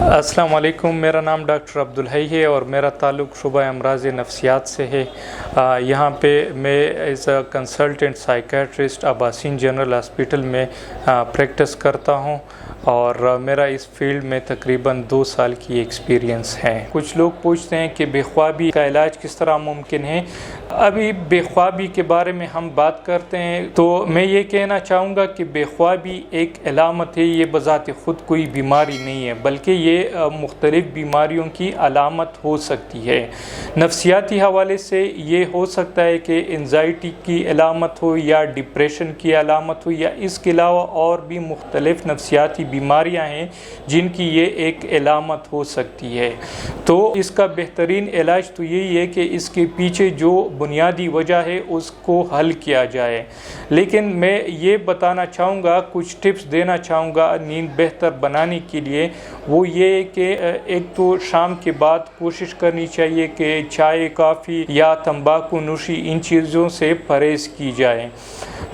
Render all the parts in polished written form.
अस्सलाम वालेकुम। मेरा नाम डॉक्टर अब्दुल हई है और मेरा ताल्लुक़ शुबा अमराज़ नफ्सियात से है। यहाँ पे मैं as a consultant psychiatrist Abbasin general hospital में प्रैक्टिस करता हूँ और मेरा इस फील्ड में तकरीबन 2 साल की एक्सपीरियंस है। कुछ लोग पूछते हैं कि बेख्वाबी का इलाज किस तरह मुमकिन है। अभी बेख्वाबी के बारे में हम बात करते हैं तो मैं ये कहना चाहूँगा कि बेख्वाबी एक अलामत है, ये बज़ात ख़ुद कोई बीमारी नहीं है, बल्कि ये मुख्तलिफ़ बीमारियों की अलामत हो सकती है। नफ्सियाती हवाले से ये हो सकता है कि एंजाइटी की अलामत हो या डिप्रेशन की अलामत हो या इसके अलावा और भी मुख्तलिफ़ नफ्सियाती बीमारियां हैं जिनकी ये एक अलामत हो सकती है। तो इसका बेहतरीन इलाज तो यही है कि इसके पीछे जो बुनियादी वजह है उसको हल किया जाए। लेकिन मैं ये बताना चाहूँगा, कुछ टिप्स देना चाहूँगा नींद बेहतर बनाने के लिए। वो ये कि एक तो शाम के बाद कोशिश करनी चाहिए कि चाय, कॉफ़ी या तंबाकू नोशी इन चीज़ों से परहेज़ की जाए।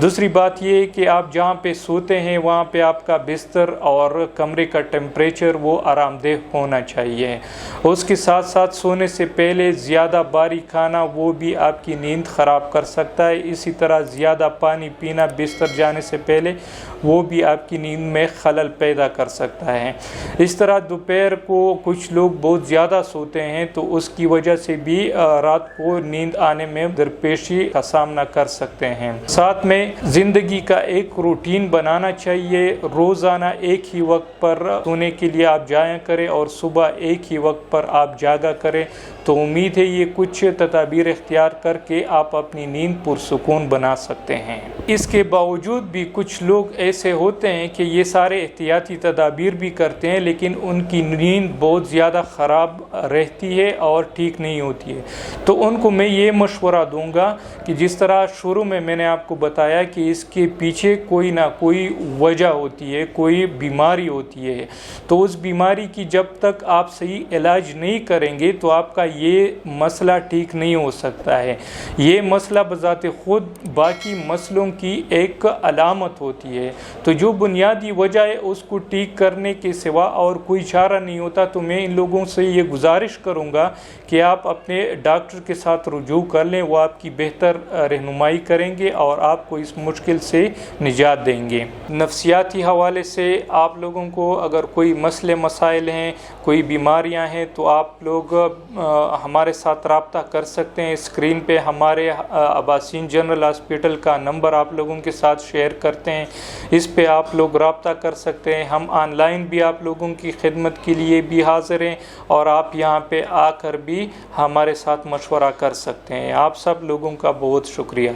दूसरी बात ये है कि आप जहाँ पे सोते हैं वहाँ पे आपका बिस्तर और कमरे का टेम्परेचर वो आरामदेह होना चाहिए। उसके साथ साथ सोने से पहले ज़्यादा भारी खाना वो भी आपकी नींद ख़राब कर सकता है। इसी तरह ज़्यादा पानी पीना बिस्तर जाने से पहले वो भी आपकी नींद में खलल पैदा कर सकता है। इस तरह दोपहर को कुछ लोग बहुत ज़्यादा सोते हैं तो उसकी वजह से भी रात को नींद आने में दरपेशी का सामना कर सकते हैं। साथ में ज़िंदगी का एक रूटीन बनाना चाहिए। रोज़ाना एक ही वक्त पर सोने के लिए आप जाया करें और सुबह एक ही वक्त पर आप जागा करें। तो उम्मीद है ये कुछ तदाबीर इख्तियार करके आप अपनी नींद पुरसुकून बना सकते हैं। इसके बावजूद भी कुछ लोग ऐसे होते हैं कि ये सारे एहतियाती तदाबीर भी करते हैं लेकिन उनकी नींद बहुत ज़्यादा ख़राब रहती है और ठीक नहीं होती है। तो उनको मैं ये मशवरा दूंगा कि जिस तरह शुरू में मैंने आपको बताया कि इसके पीछे कोई ना कोई वजह होती है, कोई बीमारी होती है। तो उस बीमारी की जब तक आप सही इलाज नहीं करेंगे तो आपका ये मसला ठीक नहीं हो सकता है। ये मसला बज़ाते ख़ुद बाकी मसलों की एक अलामत होती है। तो जो बुनियादी वजह है उसको ठीक करने के सिवा और कोई चारा नहीं होता। तो मैं इन लोगों से ये गुजारिश करूँगा कि आप अपने डॉक्टर के साथ रुजू कर लें, वो आपकी बेहतर रहनुमाई करेंगे और आपको इस मुश्किल से निजात देंगे। नफ्सियाती हवाले से आप लोगों को अगर कोई मसले मसाइल हैं, कोई बीमारियां हैं तो आप लोग हमारे साथ रब्ता कर सकते हैं। स्क्रीन पे हमारे अब्बासिन जनरल हॉस्पिटल का नंबर आप लोगों के साथ शेयर करते हैं, इस पे आप लोग रब्ता कर सकते हैं। हम ऑनलाइन भी आप लोगों की खिदमत के लिए भी हाज़िर हैं और आप यहाँ पे आकर भी हमारे साथ मशवरा कर सकते हैं। आप सब लोगों का बहुत शुक्रिया।